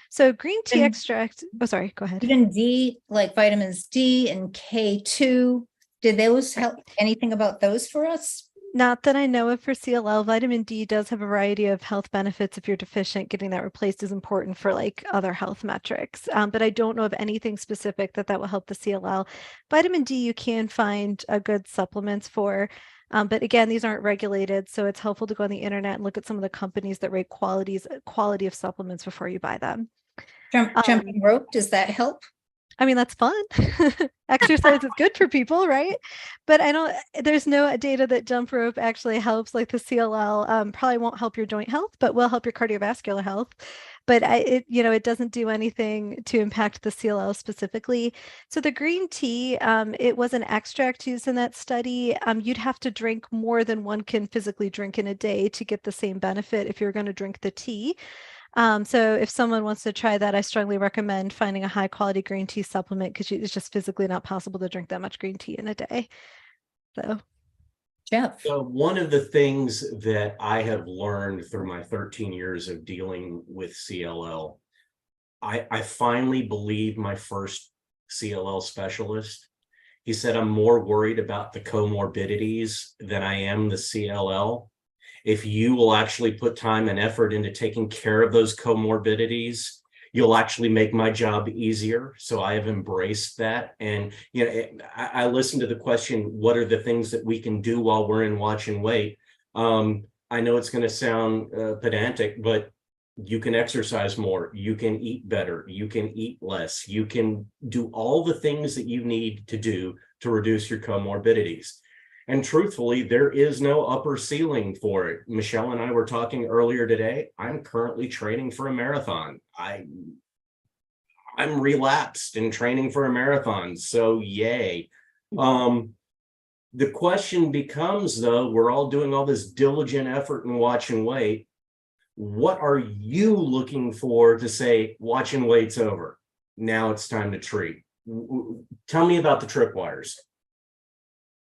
So green tea And- extract, oh, sorry, go ahead. Even D, like vitamins D and K2, did those help anything about those for us? Not that I know of for CLL. Vitamin D does have a variety of health benefits. If you're deficient, getting that replaced is important for like other health metrics. But I don't know of anything specific that will help the CLL. Vitamin D you can find good supplements for. But again, these aren't regulated, so it's helpful to go on the internet and look at some of the companies that rate quality of supplements before you buy them. Jumping rope, does that help? I mean, that's fun. Exercise is good for people, right? But there's no data that jump rope actually helps, like the CLL probably won't help your joint health, but will help your cardiovascular health. But it doesn't do anything to impact the CLL specifically. So the green tea, it was an extract used in that study. You'd have to drink more than one can physically drink in a day to get the same benefit if you're going to drink the tea. So if someone wants to try that, I strongly recommend finding a high quality green tea supplement because it's just physically not possible to drink that much green tea in a day. So, Jeff. So one of the things that I have learned through my 13 years of dealing with CLL, I finally believed my first CLL specialist. He said, I'm more worried about the comorbidities than I am the CLL. If you will actually put time and effort into taking care of those comorbidities, you'll actually make my job easier. So I have embraced that. And, I listened to the question, what are the things that we can do while we're in watch and wait? I know it's going to sound pedantic, but you can exercise more, you can eat better, you can eat less, you can do all the things that you need to do to reduce your comorbidities. And truthfully, there is no upper ceiling for it. Michelle and I were talking earlier today. I'm currently training for a marathon. I'm relapsed and training for a marathon. So yay. The question becomes, though, we're all doing all this diligent effort and watch and wait. What are you looking for to say, watch and wait's over? Now it's time to treat. Tell me about the tripwires.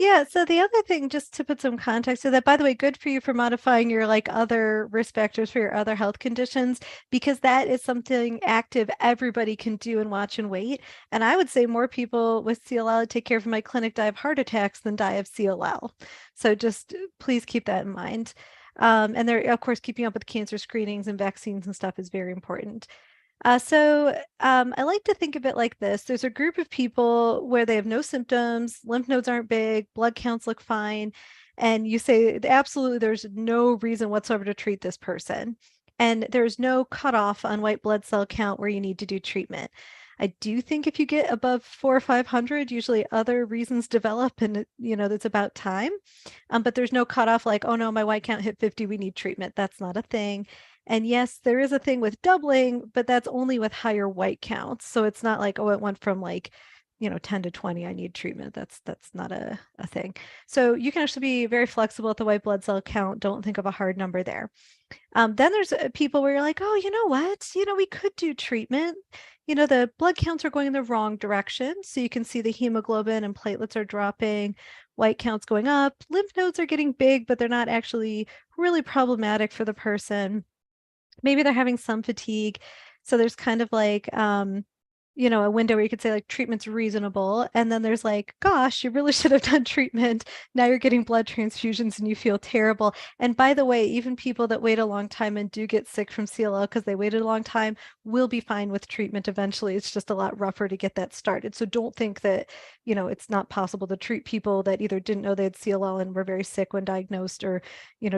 yeah, so the other thing, just to put some context to that, by the way, good for you for modifying your like other risk factors for your other health conditions, because that is something active everybody can do and watch and wait. And I would say more people with CLL take care of my clinic die of heart attacks than die of CLL. So just please keep that in mind. And there, of course, keeping up with cancer screenings and vaccines and stuff is very important. I like to think of it like this. There's a group of people where they have no symptoms, lymph nodes aren't big, blood counts look fine, and you say absolutely there's no reason whatsoever to treat this person. And there's no cutoff on white blood cell count where you need to do treatment. I do think if you get above 400 or 500, usually other reasons develop, and that's about time. But there's no cutoff like, oh no, my white count hit 50, we need treatment. That's not a thing. And yes, there is a thing with doubling, but that's only with higher white counts. So it's not like, oh, it went from 10 to 20, I need treatment. That's not a thing. So you can actually be very flexible with the white blood cell count. Don't think of a hard number there. Then there's people where you're like, oh, you know what? We could do treatment. The blood counts are going in the wrong direction. So you can see the hemoglobin and platelets are dropping, white counts going up, lymph nodes are getting big, but they're not actually really problematic for the person. Maybe they're having some fatigue. So there's kind of like, a window where you could say like treatment's reasonable. And then there's like, gosh, you really should have done treatment. Now you're getting blood transfusions and you feel terrible. And by the way, even people that wait a long time and do get sick from CLL because they waited a long time will be fine with treatment eventually. It's just a lot rougher to get that started. So don't think that, it's not possible to treat people that either didn't know they had CLL and were very sick when diagnosed, or,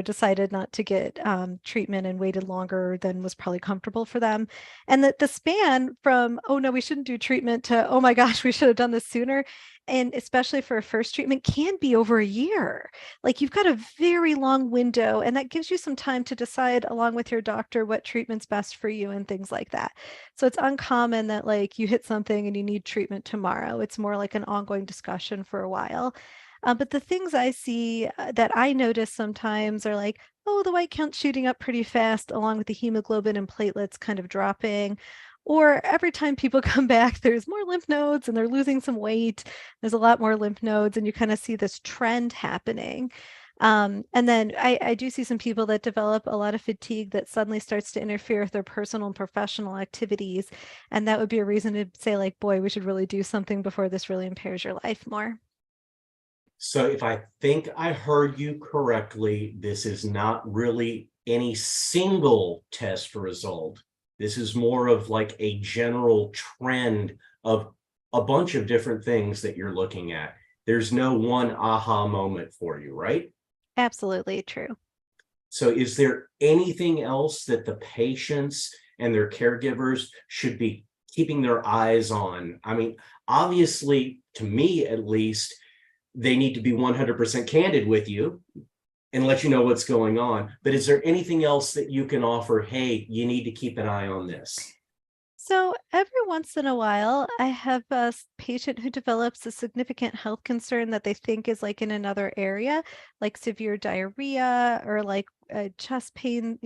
decided not to get treatment and waited longer than was probably comfortable for them. And that the span from, oh no, we shouldn't do treatment to, oh my gosh, we should have done this sooner. And especially for a first treatment can be over a year. Like you've got a very long window, and that gives you some time to decide along with your doctor what treatment's best for you and things like that. So it's uncommon that like you hit something and you need treatment tomorrow. It's more like an ongoing discussion for a while. But the things I see that I notice sometimes are like, oh, the white count's shooting up pretty fast, along with the hemoglobin and platelets kind of dropping. Or every time people come back, there's more lymph nodes and they're losing some weight. There's a lot more lymph nodes, and you kind of see this trend happening. And then I do see some people that develop a lot of fatigue that suddenly starts to interfere with their personal and professional activities. And that would be a reason to say, like, boy, we should really do something before this really impairs your life more. So if I think I heard you correctly, this is not really any single test result. This is more of like a general trend of a bunch of different things that you're looking at. There's no one aha moment for you, right? Absolutely true. So is there anything else that the patients and their caregivers should be keeping their eyes on? I mean, obviously, to me at least, they need to be 100% candid with you and let you know what's going on. But is there anything else that you can offer? Hey, you need to keep an eye on this. So every once in a while, I have a patient who develops a significant health concern that they think is like in another area, like severe diarrhea or like chest pain,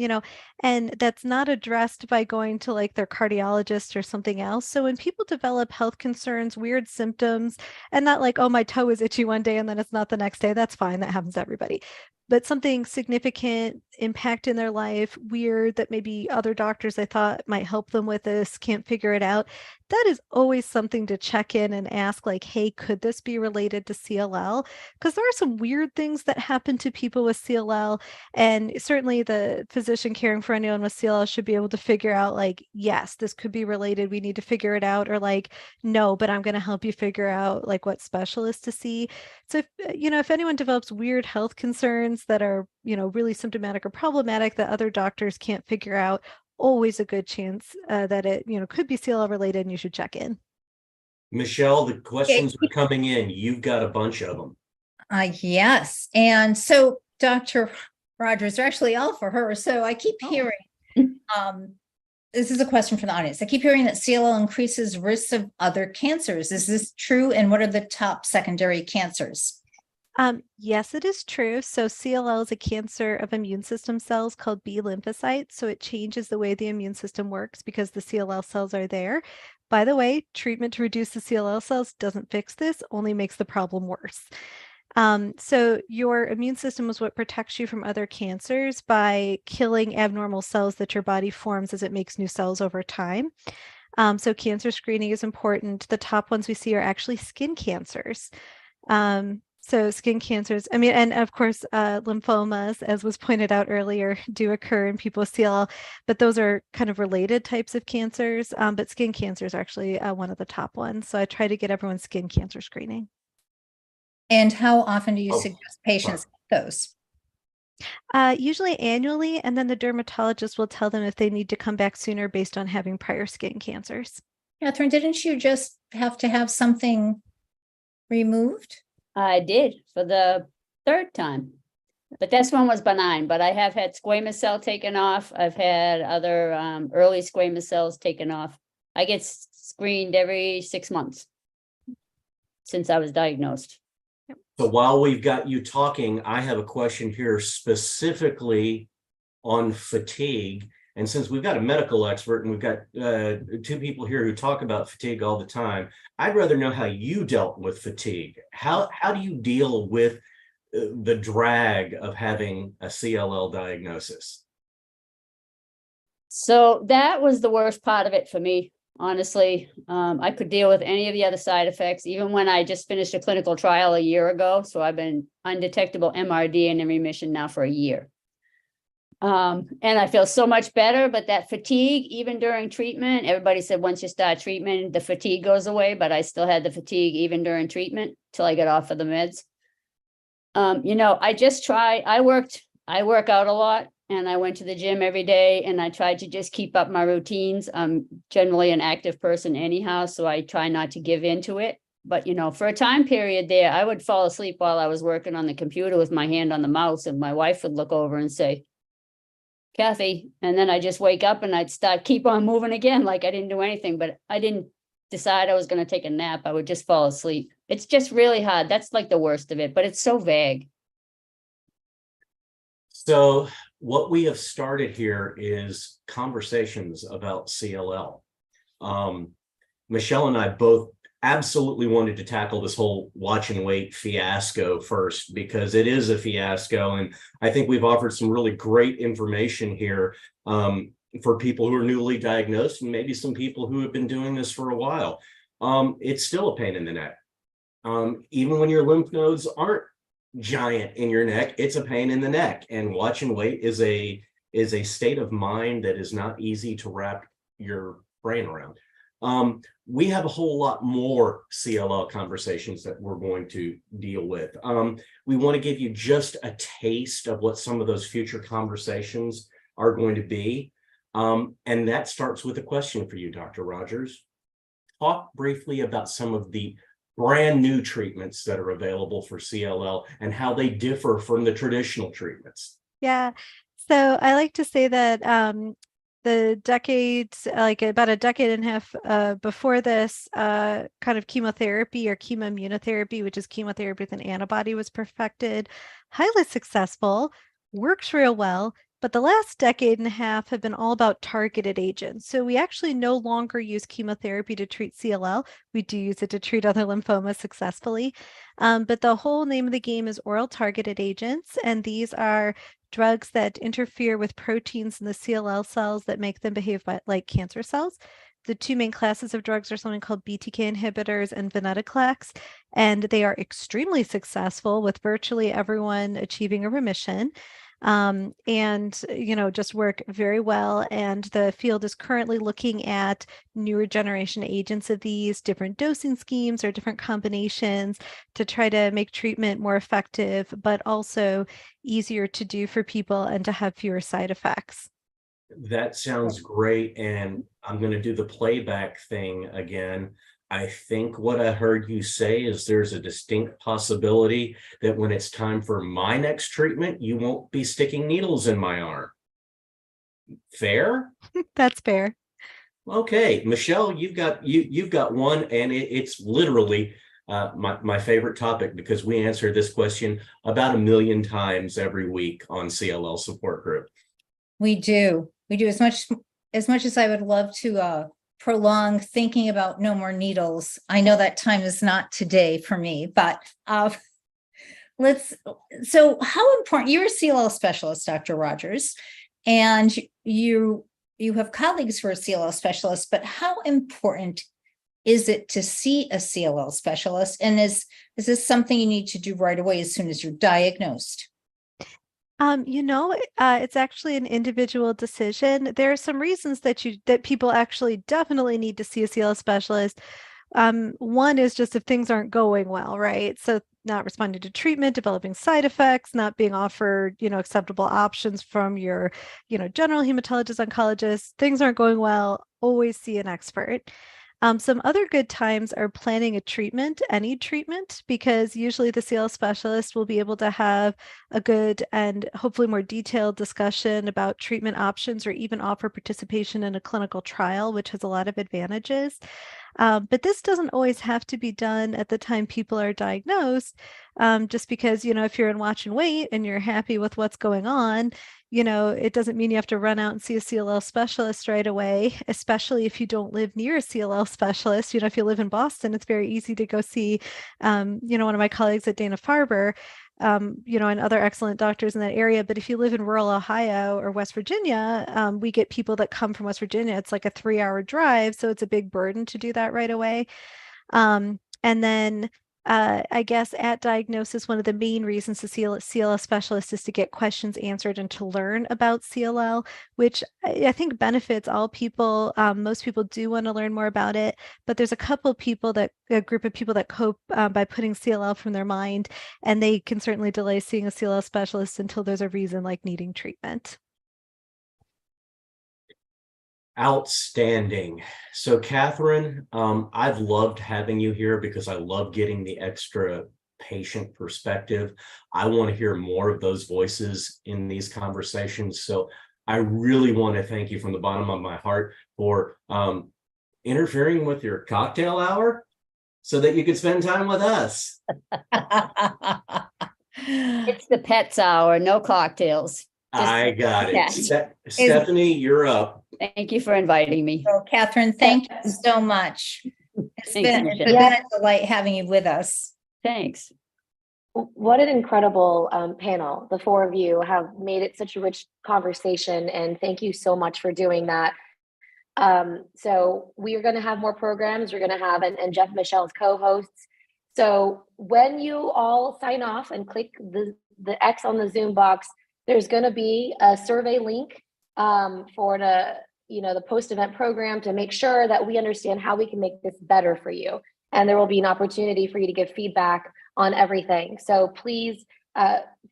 and that's not addressed by going to like their cardiologist or something else. So when people develop health concerns, weird symptoms, and not like, oh, my toe is itchy one day and then it's not the next day, that's fine. That happens to everybody. But something significant impact in their life, weird, that maybe other doctors they thought might help them with this can't figure it out. That is always something to check in and ask, like, hey, could this be related to CLL? Because there are some weird things that happen to people with CLL. And certainly the physician caring for anyone with CLL should be able to figure out, like, yes, this could be related. We need to figure it out. Or like, no, but I'm going to help you figure out like what specialist to see. So if anyone develops weird health concerns that are, really symptomatic or problematic that other doctors can't figure out, always a good chance that it, could be CLL related, and you should check in. Michelle, the questions are coming in. You've got a bunch of them. Yes. And so Dr. Rogers, they're actually all for her. So I keep hearing, this is a question from the audience. I keep hearing that CLL increases risks of other cancers. Is this true? And what are the top secondary cancers? Yes, it is true. So CLL is a cancer of immune system cells called B lymphocytes. So it changes the way the immune system works because the CLL cells are there. By the way, treatment to reduce the CLL cells doesn't fix this, only makes the problem worse. So your immune system is what protects you from other cancers by killing abnormal cells that your body forms as it makes new cells over time. So cancer screening is important. The top ones we see are actually skin cancers. So skin cancers, and of course, lymphomas, as was pointed out earlier, do occur in people with CLL, but those are kind of related types of cancers. But skin cancer is actually one of the top ones. So I try to get everyone skin cancer screening. And how often do you suggest patients get those? Usually annually, and then the dermatologist will tell them if they need to come back sooner based on having prior skin cancers. Catherine, didn't you just have to have something removed? I did for the third time, but this one was benign, but I have had squamous cell taken off. I've had other early squamous cells taken off. I get screened every 6 months since I was diagnosed. So while we've got you talking, I have a question here specifically on fatigue. And since we've got a medical expert and we've got two people here who talk about fatigue all the time, I'd rather know how you dealt with fatigue. How do you deal with the drag of having a CLL diagnosis? So that was the worst part of it for me, honestly. I could deal with any of the other side effects, even when I just finished a clinical trial a year ago. So I've been undetectable MRD and in remission now for a year. And I feel so much better, but that fatigue, even during treatment, everybody said once you start treatment, the fatigue goes away, but I still had the fatigue even during treatment till I got off of the meds. I work out a lot. and I went to the gym every day, and I tried to just keep up my routines. I'm generally an active person anyhow, so I try not to give into it. But, you know, for a time period there, I would fall asleep while I was working on the computer with my hand on the mouse, and my wife would look over and say, Kathy, and then I just wake up and I'd keep on moving again, like I didn't do anything, but I didn't decide I was going to take a nap. I would just fall asleep. It's just really hard. That's like the worst of it, but it's so vague. So what we have started here is conversations about CLL. Michelle and I both absolutely wanted to tackle this whole watch and wait fiasco first, because it is a fiasco. And I think we've offered some really great information here for people who are newly diagnosed, and maybe some people who have been doing this for a while. It's still a pain in the neck. Even when your lymph nodes aren't giant in your neck, it's a pain in the neck. And watch and wait is a state of mind that is not easy to wrap your brain around. We have a whole lot more CLL conversations that we're going to deal with. We want to give you just a taste of what some of those future conversations are going to be. And that starts with a question for you, Dr. Rogers. Talk briefly about some of the brand new treatments that are available for CLL and how they differ from the traditional treatments. Yeah. So I like to say that the decades, like about a decade and a half before this, kind of chemotherapy or chemoimmunotherapy, which is chemotherapy with an antibody, was perfected, highly successful, works real well. But the last decade and a half have been all about targeted agents. So we actually no longer use chemotherapy to treat CLL. We do use it to treat other lymphomas successfully. But the whole name of the game is oral targeted agents. And these are drugs that interfere with proteins in the CLL cells that make them behave like cancer cells. The two main classes of drugs are something called BTK inhibitors and venetoclax, and they are extremely successful with virtually everyone achieving a remission. And, you know, just work very well. And the field is currently looking at newer generation agents of these, different dosing schemes or different combinations to try to make treatment more effective, but also easier to do for people and to have fewer side effects. That sounds great. And I'm going to do the playback thing again. I think what I heard you say is there's a distinct possibility that when it's time for my next treatment, you won't be sticking needles in my arm. Fair? That's fair. Okay, Michelle, you've got one, and it's literally my favorite topic, because we answer this question about 1 million times every week on CLL Support Group. We do as much as I would love to prolong thinking about no more needles. I know that time is not today for me, but so how important, you're a CLL specialist, Dr. Rogers, and you have colleagues who are CLL specialists, but how important is it to see a CLL specialist? And is this something you need to do right away as soon as you're diagnosed? It's actually an individual decision. There are some reasons that people actually definitely need to see a CLL specialist. One is just if things aren't going well, right? So not responding to treatment, developing side effects, not being offered, acceptable options from your, general hematologist, oncologist, things aren't going well, always see an expert. Some other good times are planning a treatment, any treatment, because usually the CLL specialist will be able to have a good and hopefully more detailed discussion about treatment options, or even offer participation in a clinical trial, which has a lot of advantages. But this doesn't always have to be done at the time people are diagnosed, just because, if you're in watch and wait and you're happy with what's going on, it doesn't mean you have to run out and see a CLL specialist right away, especially if you don't live near a CLL specialist. If you live in Boston, it's very easy to go see, one of my colleagues at Dana-Farber, and other excellent doctors in that area. But if you live in rural Ohio or West Virginia, we get people that come from West Virginia. It's like a 3-hour drive, so it's a big burden to do that right away. And then I guess at diagnosis, one of the main reasons to see a CLL specialist is to get questions answered and to learn about CLL, which I think benefits all people. Most people do want to learn more about it, but there's a group of people that cope by putting CLL from their mind, and they can certainly delay seeing a CLL specialist until there's a reason, like needing treatment. Outstanding. So Catherine, I've loved having you here because I love getting the extra patient perspective. I want to hear more of those voices in these conversations. So I really want to thank you from the bottom of my heart for interfering with your cocktail hour so that you could spend time with us. It's the pets hour, no cocktails. I got it. Yes. Stephanie, you're up. Thank you for inviting me. So Catherine, thank you so much. It's Thanks, been Michelle. been a delight having you with us. Thanks. What an incredible panel. The four of you have made it such a rich conversation, and thank you so much for doing that. So we are going to have more programs. We're going to have, and Jeff and Michelle's co-hosts. So when you all sign off and click the X on the Zoom box, there's going to be a survey link for the post-event program to make sure that we understand how we can make this better for you. And there will be an opportunity for you to give feedback on everything. So please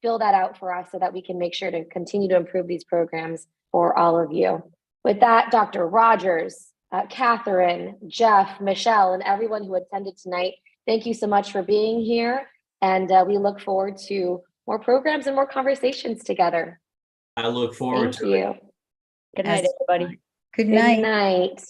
fill that out for us so that we can make sure to continue to improve these programs for all of you. With that, Dr. Rogers, Catherine, Jeff, Michelle, and everyone who attended tonight, thank you so much for being here. And we look forward to more programs and more conversations together. I look forward Thank to it. you. Good night, everybody. Good Good night. night.